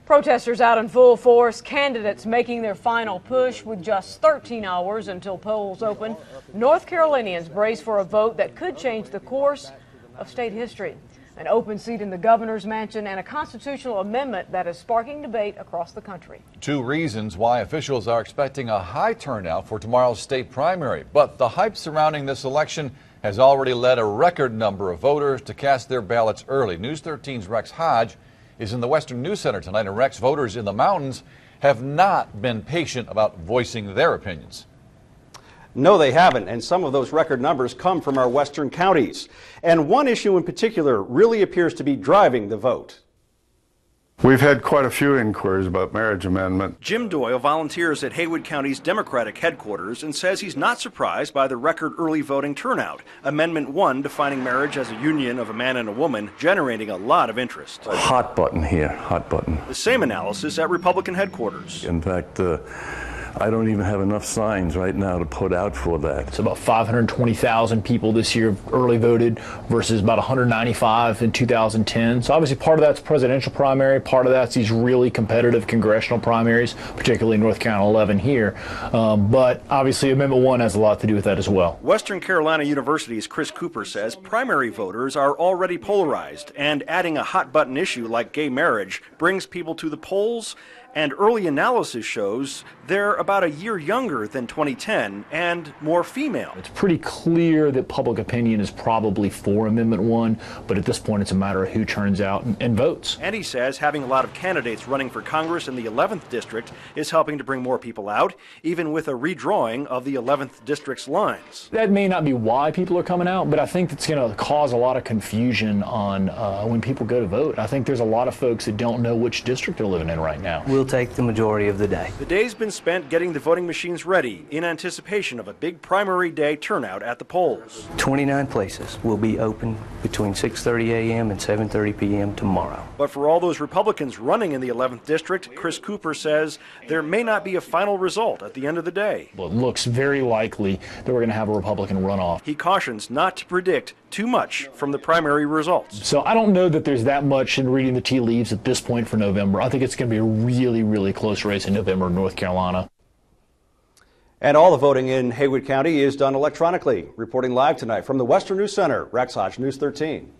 Protesters out in full force, candidates making their final push with just 13 hours until polls open. North Carolinians brace for a vote that could change the course of state history. An open seat in the governor's mansion and a constitutional amendment that is sparking debate across the country. Two reasons why officials are expecting a high turnout for tomorrow's state primary. But the hype surrounding this election has already led a record number of voters to cast their ballots early. News 13's Rex Hodge is in the Western News Center tonight, and Rex, voters in the mountains have not been patient about voicing their opinions. No, they haven't, and some of those record numbers come from our western counties. And one issue in particular really appears to be driving the vote. We've had quite a few inquiries about marriage amendment. Jim Doyle volunteers at Haywood County's Democratic headquarters and says he's not surprised by the record early voting turnout. Amendment 1, defining marriage as a union of a man and a woman, generating a lot of interest. Hot button here, hot button. The same analysis at Republican headquarters. In fact, I don't even have enough signs right now to put out for that. It's about 520,000 people this year early voted versus about 195 in 2010. So obviously part of that's presidential primary, part of that's these really competitive congressional primaries, particularly North Carolina 11 here. But obviously Amendment 1 has a lot to do with that as well. Western Carolina University's Chris Cooper says primary voters are already polarized, and adding a hot button issue like gay marriage brings people to the polls. And early analysis shows they're about a year younger than 2010 and more female. It's pretty clear that public opinion is probably for Amendment 1, but at this point it's a matter of who turns out and votes. And he says having a lot of candidates running for Congress in the 11th District is helping to bring more people out, even with a redrawing of the 11th District's lines. That may not be why people are coming out, but I think it's going to cause a lot of confusion on when people go to vote. I think there's a lot of folks that don't know which district they're living in right now. We'll take the majority of the day. The day's been spent getting the voting machines ready in anticipation of a big primary day turnout at the polls. 29 places will be open between 6:30 a.m. and 7:30 p.m. tomorrow. But for all those Republicans running in the 11th District, Chris Cooper says there may not be a final result at the end of the day. Well, it looks very likely that we're going to have a Republican runoff. He cautions not to predict too much from the primary results. So I don't know that there's that much in reading the tea leaves at this point for November. I think it's going to be a really, really close race in November in North Carolina. And all the voting in Haywood County is done electronically. Reporting live tonight from the Western News Center, Rex Hodge, News 13.